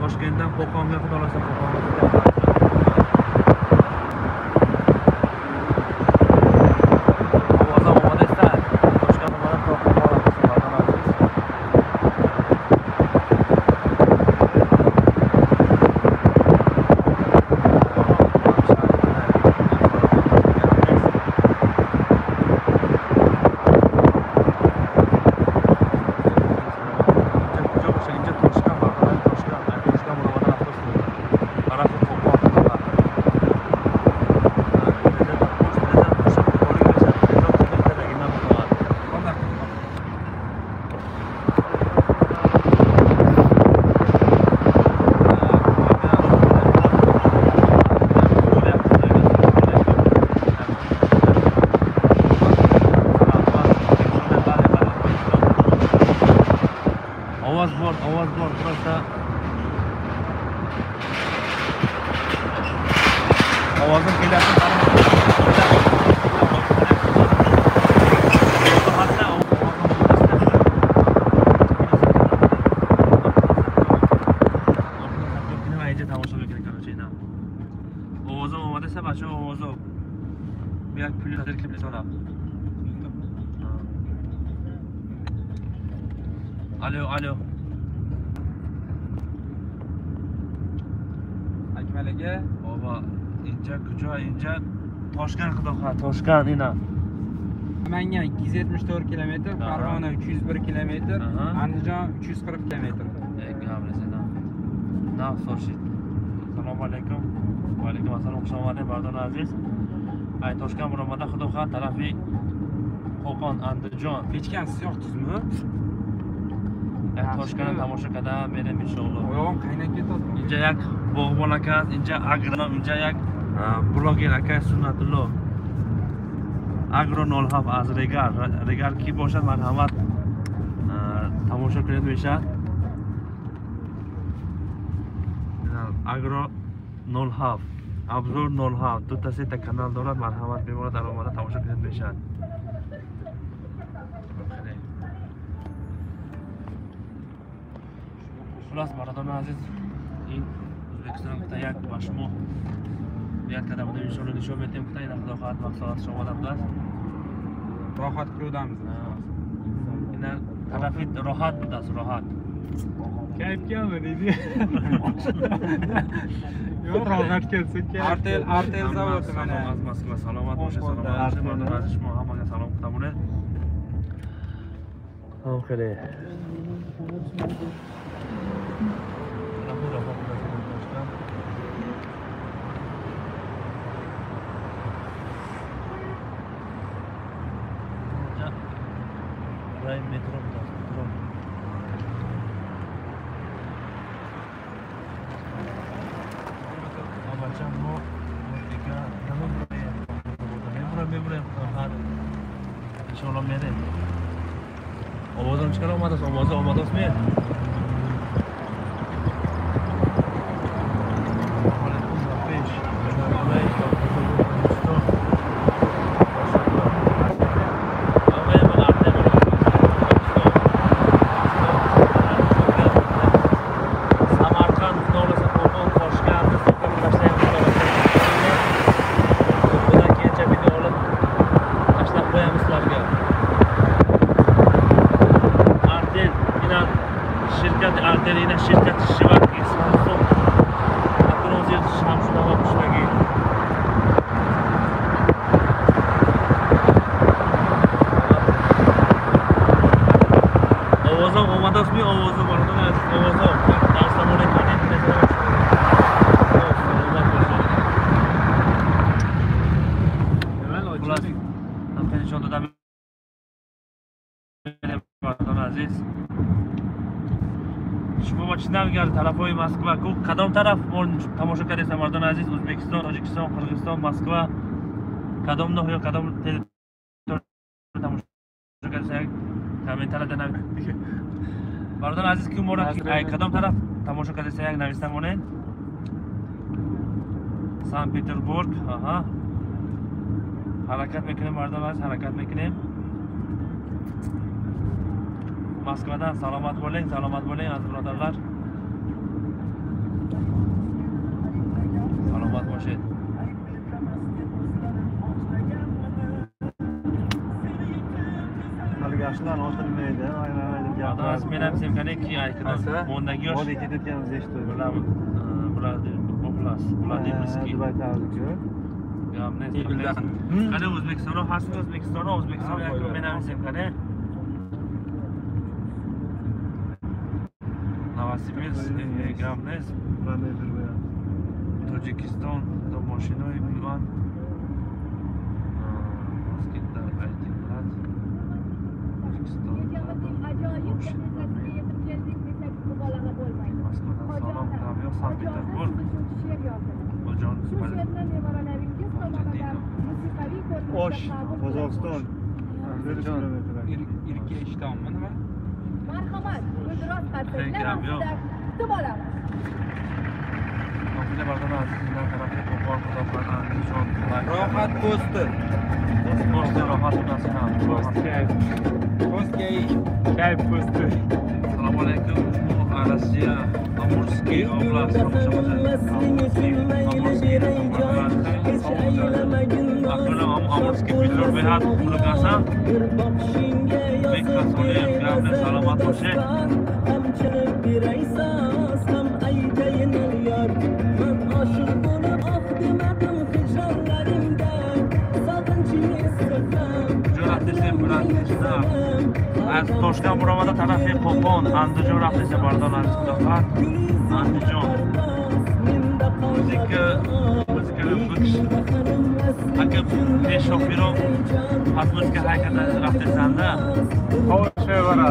Toshkentdan Qo'qonga xudo xolasa Qo'qonga ovoz bor burası. Ovozim kelyapti. Ovozim omada esa bacha ovozim. Bu yak pulni qadar kim so'rab. Alo. Akmal aka, baba, inja kucha, inja Toshkent xudoqa, Toshkent ina. Namangan 274 km, Farg'ona 301 km, Andijon 340 km. Gaplashadi. Na, so'rashit. Assalomu alaykum. Va alaykum assalom, xush omading Mardon aziz. Ay Toshkent buromada xudoqa tarafi Qo'qon, Andijon. Kechgan siz yoqdingizmi? Toshkentni tomosha qildim, mening inshaalloh. Oyog'im qaynab ketadi. Inja yak bog'bon aka, inja agronom, inja yak bloger aka Sunnatulloh. Agronol hab az regar ki bosha marhamat tomosha qilib beshad. Agro nol hab, obzor nol hab, دو تا سه تا کانال دارد مرحمت بمونه در اومده تماشا کنید بشد. خلاص مردم عزیز این O'zbekiston qita yak mashmo bir qadamda inshaalloh nishon berdim qita ina xudo xohlasa maqsad shoma odamlar rohat qilamiz. Ina tarafit rohat bidas rohat. Kayfga deydi. Yo'q, rohat kelsin. Artel zavodi mana. Moskva salomat bo'lish, salomat bo'lish, aziz hammaga salom qilamiz. Xo'p, qani. Metro metro. Macam mau tiga, namun member har. Insyaallah mere. Ovozim chiqarib olmadi, omadasmi? Artelina şirket işi var ki Samsung Akronzir Samsung'a bakmışlar ki Ovozum olmadas mı ovozum var da ovozum darsam oraya kanet mesela Hemen şu anda da Mardon aziz شما با چی نمیگرد طرف های مسکو کدام طرف تماشا کردید مردان عزیز ازبکستان، تاجیکستان، قرقیزستان، مسکو کدام نه یا کدام تماشا کردید کامنت دادن مردان عزیز که مورد کدام طرف تماشا کردید یک نوشته مونه سن پترزبورگ حرکت میکنیم مردان عزیز حرکت میکنیم Moskvadan salomat bo'ling aziz birodarlar. Salomat bo'ling. Yaşlar oturmaydı, aynen Ya da benim sevkaneki aykırı. Mondaki yoş. O da iki tutkanız işte. Bular deymiz ki. Dubai tarzı. Ya ne sevkan. Qani O'zbekistonda hasbi O'zbekiston yakın benim sevkani. Novosibirsk, Gamnes, Tojikiston, Tomoshinoi, Milan. Sankt-Peterburg, Ojon, Osh, Qozog'iston. İrki iştahımın mı? Marhamat, o'zroq Hengam yo'q. kutib olamiz. Nafile bardan azizlar tarafı Qo'qon, Xudoxon, Andijon, Rohat posti. Posti rohat nasional. Postga Kayf posti. Assalomu alaykum. Rossiya, Amurskiy oblast, Amurskiy Petrol Behat Qurqasan. Bek Rasulov, Gamne salomat bo'ling. از Toshkent برآمده طرف Qo'qon Andijon رفتیم باردان از Xudoxon Andijon موزیک بکش اگه به شوفیرو حتما که حرکت رفتند Hoş evara.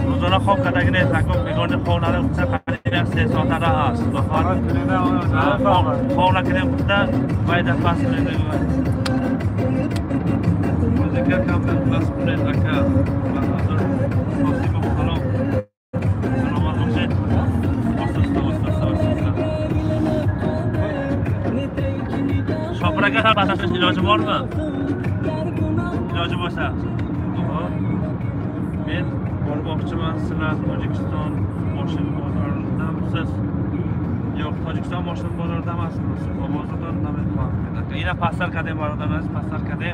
روزانه خواب کردگی نیست اگه میگن خواب نره خود سفری 3 ساعت راه است خواب نکنیم خود باید پس موزیک کم بس کنید اگه نصیب بخلو سلامت باشید شاپرگه هم بسش ilacı var mı? İlacı varsa. Men bormoqchiman sizlar Tojikiston moshin bozoridanmisiz? Yo'q, Tojikiston moshin bozorida emasmiz. Bozordan nima? Yana pastarkada boradamiz, pastarkada.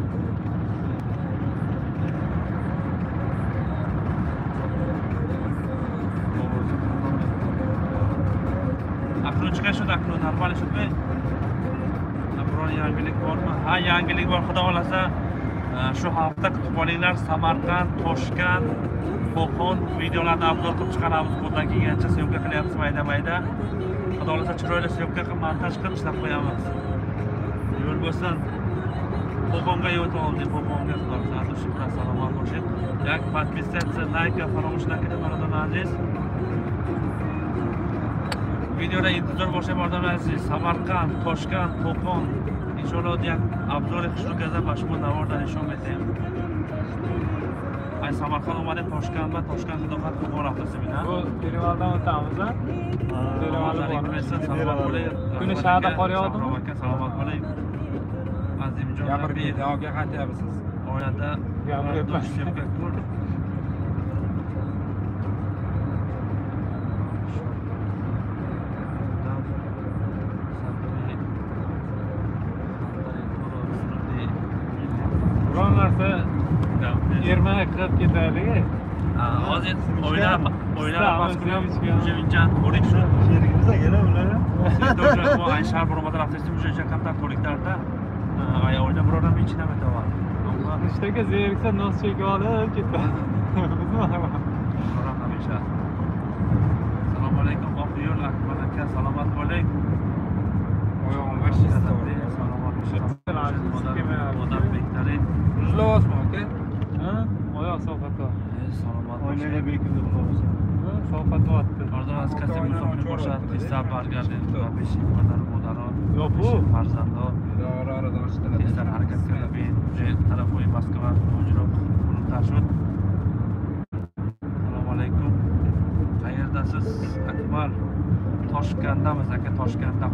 Akrochka shu akro normal shudmi? Biror yangilik bormi? Ha, yangilik bor, xudo xolasa. Şu hafta kutib olinglar, Samarqand, Toshkent, Qo'qon videolarni upload qilib chiqaramiz. Qo'ldan kelgancha syomka qilyapmiz mayda-mayda. Xudo xolasa chiroyli syomka qilib montaj qilib ishlab qo'yamiz. Yo'l bo'lsin. Qo'qonga yo'l oldik, Qo'qonga xudo xolasa shukran salomat bo'lishib. Yak podpisatsiya, like va faromishlar qilib barodar aziz. Videoda intizor bo'lishim barodar aziz. Samarqand, Toshkent, Qo'qon İnşallah diye abzor kuşluk gaza başımı navardan nişan bedeyim. Ay Samarkand omadim Toshkent'da Xudoxon Qo'qon haftasi bilan. Bu Terivaldan o'tamiz a? Salomat bo'ling. Kuni shaharda qor yog'dimi? Salomat bo'ling. Azimjon Gapirib davoga qaytyapsiz. oyada Biron narsa Ermana qilib ketaylik. hozir o'ylab O'zbekiston to'lik shu. Sherigimizga keladilar. Bu ay shahar bormoqda raftasida o'sha qanday to'liklarda ay o'yda birorta ichida metavar. İşteki zerikse nos çekip alıp ketadi. Assalomu alaykum, oqyo'l Akmal aka, salomat bo'ling. Oyog'im vashiyat Salomat bektarin. Rujlavosmi aka? Ha? Oyoq sohati. Salomat Oynaga bekildi bo'lsa. Sohati otdi. Orada az kasem musohibni boshad, tezda bargardin va peshimlar modaron. Yo'q bu. Farzando. Orada ochdilar. Tezda harakat qilib, tarafoy Moskva hujroq tashud. Assalomu alaykum. Qayerdasiz Akmal? Toshkentdamiz aka, Toshkentda.